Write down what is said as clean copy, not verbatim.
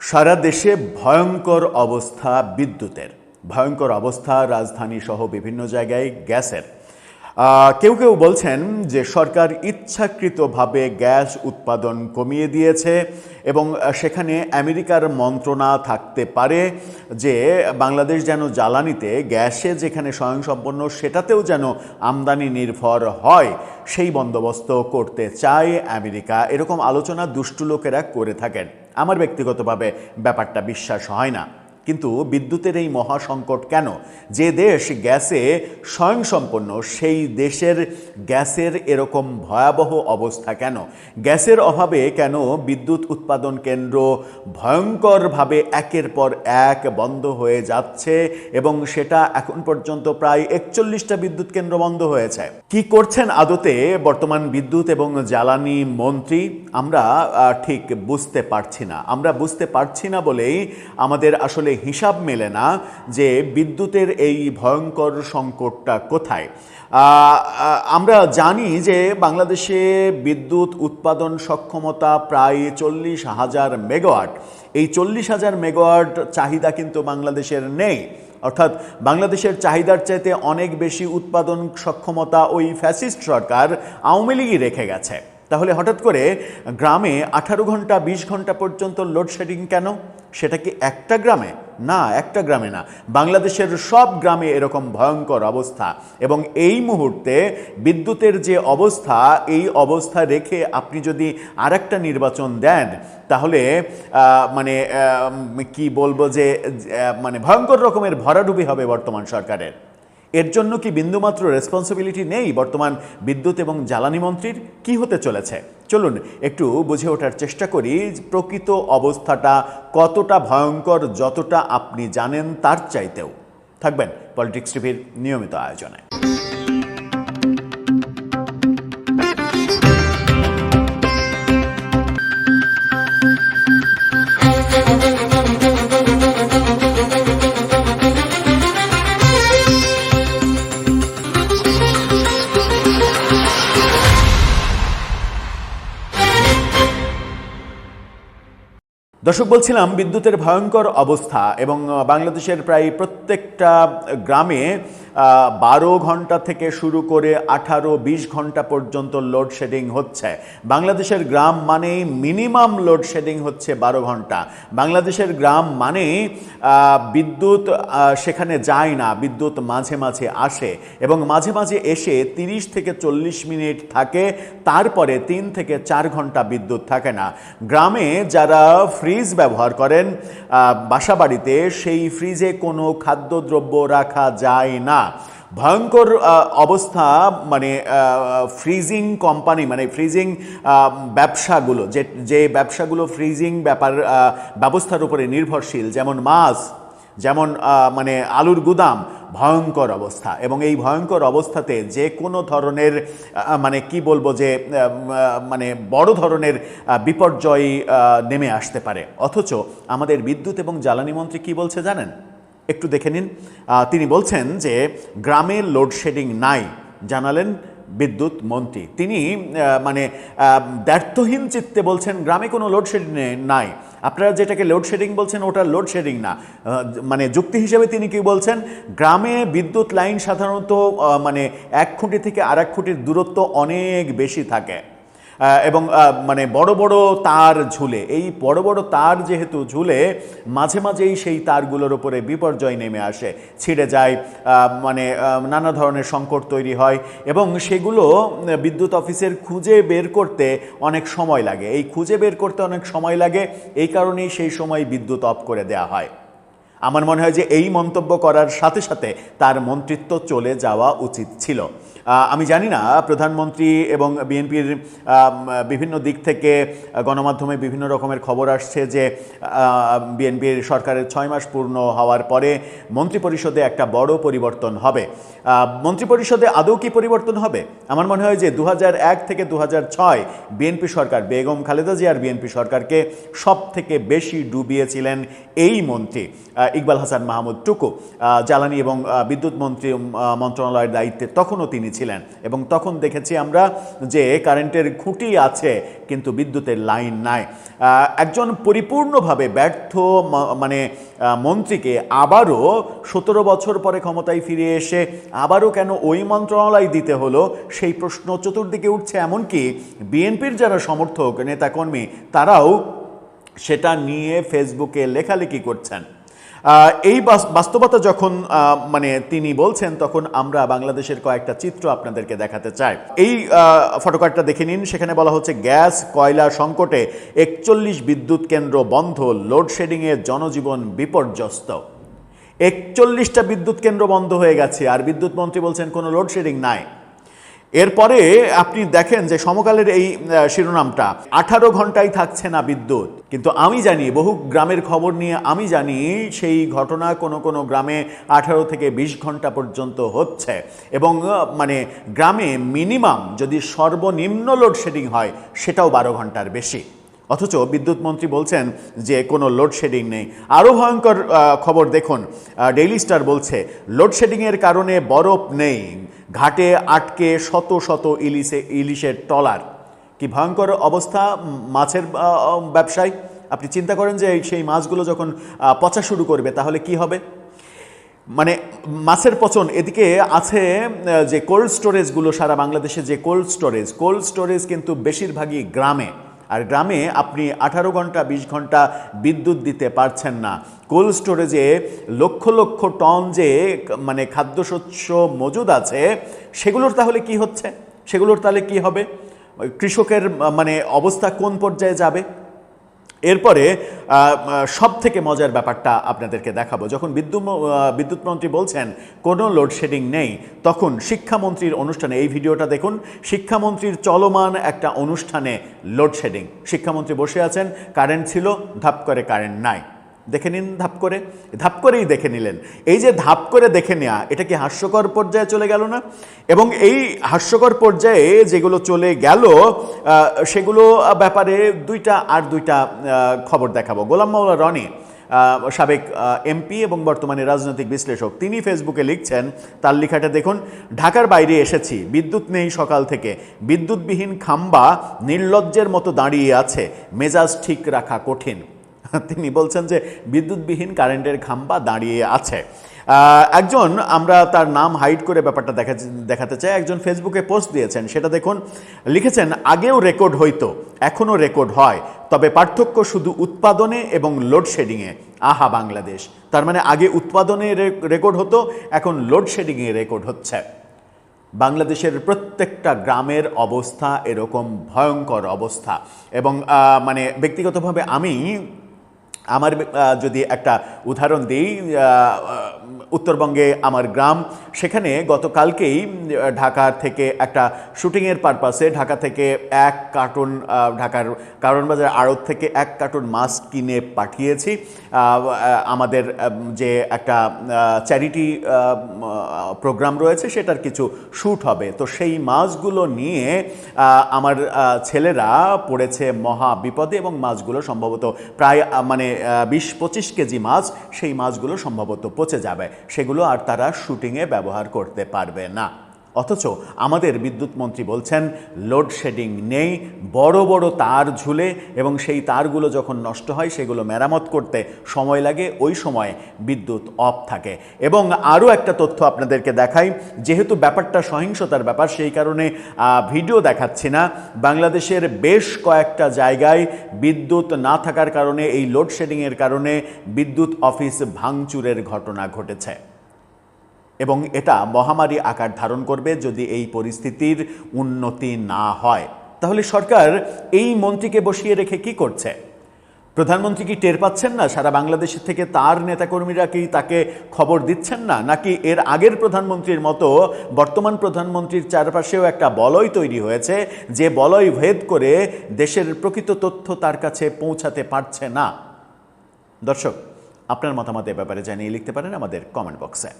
সারা দেশে ভয়ঙ্কর অবস্থা বিদ্যুতের, ভয়ঙ্কর অবস্থা রাজধানী সহ বিভিন্ন জায়গায় গ্যাসের। কেউ কেউ বলছেন যে সরকার ইচ্ছাকৃতভাবে গ্যাস উৎপাদন কমিয়ে দিয়েছে এবং সেখানে আমেরিকার মন্ত্রণা থাকতে পারে যে বাংলাদেশ যেন জ্বালানিতে গ্যাসে যেখানে স্বয়ংসম্পন্ন সেটাতেও যেন আমদানি নির্ভর হয়, সেই বন্দোবস্ত করতে চায় আমেরিকা। এরকম আলোচনা দুষ্টু লোকেরা করে থাকেন। আমার ব্যক্তিগতভাবে ব্যাপারটা বিশ্বাস হয় না। কিন্তু বিদ্যুতের এই মহাসংকট কেন? যে দেশ গ্যাসে স্বয়ংসম্পন্ন সেই দেশের গ্যাসের এরকম ভয়াবহ অবস্থা কেন? গ্যাসের অভাবে কেন বিদ্যুৎ উৎপাদন কেন্দ্র ভয়ঙ্করভাবে একের পর এক বন্ধ হয়ে যাচ্ছে এবং সেটা এখন পর্যন্ত প্রায় 41টা বিদ্যুৎ কেন্দ্র বন্ধ হয়েছে। কি করছেন আদতে বর্তমান বিদ্যুৎ এবং জ্বালানি মন্ত্রী? আমরা ঠিক বুঝতে পারছি না। আমরা বুঝতে পারছি না বলেই আমাদের আসলে হিসাব মেলে না যে বিদ্যুতের এই ভয়ঙ্কর সংকটটা কোথায়। আমরা জানি যে বাংলাদেশে বিদ্যুৎ উৎপাদন সক্ষমতা প্রায় 40,000 মেগাওয়াট। এই 40,000 মেগাওয়াট চাহিদা কিন্তু বাংলাদেশের নেই, অর্থাৎ বাংলাদেশের চাহিদার চাইতে অনেক বেশি উৎপাদন সক্ষমতা ওই ফ্যাসিস্ট সরকার আওয়ামী লীগই রেখে গেছে। তাহলে হঠাৎ করে গ্রামে 18 ঘন্টা 20 ঘন্টা পর্যন্ত লোডশেডিং কেন? সেটা কি একটা গ্রামে? না, একটা গ্রামে না, বাংলাদেশের সব গ্রামে এরকম ভয়ঙ্কর অবস্থা। এবং এই মুহূর্তে বিদ্যুতের যে অবস্থা, এই অবস্থা রেখে আপনি যদি আরেকটা নির্বাচন দেন তাহলে কি বলবো যে ভয়ঙ্কর রকমের ভরাডুবি হবে বর্তমান সরকারের। এর জন্য কি বিন্দুমাত্র রেসপন্সিবিলিটি নেই বর্তমান বিদ্যুৎ এবং জ্বালানি মন্ত্রীর? কি হতে চলেছে চলুন একটু বুঝে ওঠার চেষ্টা করি। প্রকৃত অবস্থাটা কতটা ভয়ঙ্কর যতটা আপনি জানেন তার চাইতেও। থাকবেন পলিটিক্স টিভির নিয়মিত আয়োজনে। দর্শক, বলছিলাম বিদ্যুতের ভয়ঙ্কর অবস্থা এবং বাংলাদেশের প্রায় প্রত্যেকটা গ্রামে 12 ঘন্টা থেকে শুরু করে 18-20 ঘন্টা পর্যন্ত লোডশেডিং হচ্ছে। বাংলাদেশের গ্রাম মানেই মিনিমাম লোডশেডিং হচ্ছে 12 ঘন্টা। বাংলাদেশের গ্রাম মানেই বিদ্যুৎ সেখানে যায় না, বিদ্যুৎ মাঝে মাঝে আসে এবং মাঝে মাঝে এসে 30 থেকে 40 মিনিট থাকে, তারপরে 3 থেকে 4 ঘন্টা বিদ্যুৎ থাকে না। গ্রামে যারা ফ্রিজ ব্যবহার করেন বাসা বাড়িতে, সেই ফ্রিজে কোনো খাদ্যদ্রব্য রাখা যায় না। ভয়ঙ্কর অবস্থা। ফ্রিজিং কোম্পানি ফ্রিজিং ব্যবসাগুলো, যে ব্যবসাগুলো ফ্রিজিং ব্যবস্থার উপরে নির্ভরশীল, যেমন মাছ, যেমন আলুর গুদাম, ভয়ঙ্কর অবস্থা। এবং এই ভয়ঙ্কর অবস্থাতে যে কোনো ধরনের বড় ধরনের বিপর্যয় নেমে আসতে পারে। অথচ আমাদের বিদ্যুৎ এবং জ্বালানি মন্ত্রী কি বলছে জানেন? একটু দেখে নিন। তিনি বলছেন যে গ্রামে লোডশেডিং নাই, জানালেন বিদ্যুৎ মন্ত্রী। তিনি দ্ব্যর্থহীন চিত্তে বলছেন গ্রামে কোনো লোডশেডিং নাই। আপনারা যেটাকে লোডশেডিং বলছেন ওটা লোডশেডিং না। যুক্তি হিসেবে তিনি কি বলছেন? গ্রামে বিদ্যুৎ লাইন সাধারণত 1 খুঁটি থেকে আরেক খুঁটির দূরত্ব অনেক বেশি থাকে এবং বড় বড় তার ঝুলে। এই বড় বড় তার যেহেতু ঝুলে, মাঝে মাঝেই সেই তারগুলোর উপরে বিপর্যয় নেমে আসে, ছিঁড়ে যায়, নানা ধরনের সংকট তৈরি হয় এবং সেগুলো বিদ্যুৎ অফিসের খুঁজে বের করতে অনেক সময় লাগে। এই খুঁজে বের করতে অনেক সময় লাগে, এই কারণেই সেই সময় বিদ্যুৎ অফ করে দেওয়া হয়। আমার মনে হয় যে এই মন্তব্য করার সাথে সাথে তার মন্ত্রিত্ব চলে যাওয়া উচিত ছিল। আমি জানি না প্রধানমন্ত্রী এবং বিএনপির বিভিন্ন দিক থেকে গণমাধ্যমে বিভিন্ন রকমের খবর আসছে যে বিএনপির সরকারের 6 মাস পূর্ণ হওয়ার পরে মন্ত্রিপরিষদে একটা বড় পরিবর্তন হবে। মন্ত্রিপরিষদে আদৌ কি পরিবর্তন হবে? আমার মনে হয় যে 2001 থেকে 2006 বিএনপি সরকার, বেগম খালেদা জিয়ার বিএনপি সরকারকে সব থেকে বেশি ডুবিয়েছিলেন এই মন্ত্রী। ইকবাল হাসান মাহমুদ টুকু জ্বালানি এবং বিদ্যুৎ মন্ত্রণালয়ের দায়িত্বে তখনও তিনি ছিলেন, এবং তখন দেখেছি আমরা যে কারেন্টের খুঁটি আছে কিন্তু বিদ্যুতের লাইন নাই। একজন পরিপূর্ণভাবে ব্যর্থ মানে মন্ত্রীকে আবারও 17 বছর পরে ক্ষমতায় ফিরে এসে আবারও কেন ওই মন্ত্রণালয় দিতে হলো সেই প্রশ্ন চতুর্দিকে উঠছে। এমনকি বিএনপির যারা সমর্থক নেতাকর্মী তারাও সেটা নিয়ে ফেসবুকে লেখালেখি করছেন। এই বাস্তবতা যখন মানে তিনি বলছেন, তখন আমরা বাংলাদেশের কয়েকটা চিত্র আপনাদেরকে দেখাতে চাই। এই ফটোকার্ডটা দেখে নিন। সেখানে বলা হচ্ছে গ্যাস কয়লা সংকটে 41 বিদ্যুৎ কেন্দ্র বন্ধ, লোডশেডিংয়ে জনজীবন বিপর্যস্ত। 41টা বিদ্যুৎ কেন্দ্র বন্ধ হয়ে গেছে, আর বিদ্যুৎ মন্ত্রী বলছেন কোনো লোডশেডিং নাই। এরপরে আপনি দেখেন যে সমকালের এই শিরোনামটা 18 ঘন্টায় থাকছে না বিদ্যুৎ। কিন্তু আমি জানি, বহু গ্রামের খবর নিয়ে আমি জানি সেই ঘটনা কোনো কোনো গ্রামে 18 থেকে 20 ঘন্টা পর্যন্ত হচ্ছে, এবং মানে গ্রামে মিনিমাম যদি সর্বনিম্ন লোডশেডিং হয় সেটাও 12 ঘন্টার বেশি। অথচ বিদ্যুৎ মন্ত্রী বলছেন যে কোনো লোডশেডিং নেই। আরও ভয়ঙ্কর খবর দেখুন, ডেইলি স্টার বলছে লোডশেডিংয়ের কারণে বরফ নেই, ঘাটে আটকে শত শত ইলিশের ট্রলার। কি ভয়ঙ্কর অবস্থা মাছের ব্যবসায়। আপনি চিন্তা করেন যে সেই মাছগুলো যখন পচা শুরু করবে তাহলে কি হবে। মানে মাছের পচন। এদিকে আছে যে কোল্ড স্টোরেজগুলো, সারা বাংলাদেশে যে কোল্ড স্টোরেজ কিন্তু বেশিরভাগই গ্রামে, আর গ্রামে আপনি 18 ঘন্টা 20 ঘন্টা বিদ্যুৎ দিতে পারছেন না। কোল্ড স্টোরেজে লক্ষ লক্ষ টন যে মানে খাদ্যশস্য মজুদ আছে, সেগুলোর তাহলে কি হচ্ছে, সেগুলোর তাহলে কি হবে, কৃষকের মানে অবস্থা কোন পর্যায়ে যাবে। এরপরে সব থেকে মজার ব্যাপারটা আপনাদেরকে দেখাবো। যখন বিদ্যুৎ মন্ত্রী বলছেন কোনো লোডশেডিং নেই, তখন শিক্ষামন্ত্রীর অনুষ্ঠানে, এই ভিডিওটা দেখুন, শিক্ষামন্ত্রীর চলমান একটা অনুষ্ঠানে লোডশেডিং। শিক্ষামন্ত্রী বসে আছেন, কারেন্ট ছিল, ধাপ করে কারেন্ট নাই। দেখে নিন, ধাপ করেই দেখে নিলেন। এই যে ধাপ করে দেখে নেওয়া, এটা কি হাস্যকর পর্যায়ে চলে গেল না? এবং এই হাস্যকর পর্যায়ে যেগুলো চলে গেল সেগুলো ব্যাপারে দুইটা খবর দেখাবো। গোলাম মাওলা রনি, সাবেক এমপি এবং বর্তমানে রাজনৈতিক বিশ্লেষক, তিনি ফেসবুকে লিখছেন, তার লেখাটা দেখুন, ঢাকার বাইরে এসেছি, বিদ্যুৎ নেই সকাল থেকে, বিদ্যুৎবিহীন খাম্বা নির্লজ্জের মতো দাঁড়িয়ে আছে, মেজাজ ঠিক রাখা কঠিন। তিনি বলছেন যে বিদ্যুৎবিহীন কারেন্টের খাম্বা দাঁড়িয়ে আছে। একজন, আমরা তার নাম হাইড করে ব্যাপারটা দেখাতে চাই, একজন ফেসবুকে পোস্ট দিয়েছেন, সেটা দেখুন। লিখেছেন, আগেও রেকর্ড হইতো, এখনও রেকর্ড হয়, তবে পার্থক্য শুধু উৎপাদনে এবং লোডশেডিংয়ে। আহা বাংলাদেশ। তার মানে আগে উৎপাদনে রেকর্ড হতো, এখন লোডশেডিংয়ে রেকর্ড হচ্ছে। বাংলাদেশের প্রত্যেকটা গ্রামের অবস্থা এরকম ভয়ঙ্কর অবস্থা। এবং মানে ব্যক্তিগতভাবে আমার যদি একটা উদাহরণ দিই, উত্তরবঙ্গে আমার গ্রাম, সেখানে গতকালকেই ঢাকা থেকে একটা শুটিংয়ের পারপাসে ঢাকা থেকে 1 কার্টন, ঢাকার কারণ বাজার আড়ত থেকে 1 কার্টন মাছ কিনে পাঠিয়েছি। আমাদের যে একটা চ্যারিটি প্রোগ্রাম রয়েছে সেটার কিছু শ্যুট হবে, তো সেই মাছগুলো নিয়ে আমার ছেলেরা পড়েছে মহা বিপদে, এবং মাছগুলো সম্ভবত প্রায় মানে 20-25 কেজি মাছ, সেই মাছগুলো সম্ভবত পচে যাবে, সেগুলো আর তারা শুটিংয়ে ব্যবহার করতে পারবে না। অথচ আমাদের বিদ্যুৎ মন্ত্রী বলছেন লোডশেডিং নেই, বড় বড় তার ঝুলে, এবং সেই তারগুলো যখন নষ্ট হয় সেগুলো মেরামত করতে সময় লাগে, ওই সময় বিদ্যুৎ অফ থাকে। এবং আরও একটা তথ্য আপনাদেরকে দেখাই, যেহেতু ব্যাপারটা সহিংসতার ব্যাপার, সেই কারণে ভিডিও দেখাচ্ছি না। বাংলাদেশের বেশ কয়েকটা জায়গায় বিদ্যুৎ না থাকার কারণে, এই লোডশেডিংয়ের কারণে বিদ্যুৎ অফিস ভাঙচুরের ঘটনা ঘটেছে, এবং এটা মহামারী আকার ধারণ করবে যদি এই পরিস্থিতির উন্নতি না হয়। তাহলে সরকার এই মন্ত্রীকে বসিয়ে রেখে কি করছে? প্রধানমন্ত্রী কি টের পাচ্ছেন না? সারা বাংলাদেশের থেকে তার নেতাকর্মীরা কি তাকে খবর দিচ্ছেন না? নাকি এর আগের প্রধানমন্ত্রীর মতো বর্তমান প্রধানমন্ত্রীর চারপাশেও একটা বলয় তৈরি হয়েছে, যে বলয় ভেদ করে দেশের প্রকৃত তথ্য তার কাছে পৌঁছাতে পারছে না? দর্শক, আপনার মতামত এ ব্যাপারে জানিয়ে লিখতে পারেন আমাদের কমেন্ট বক্সে।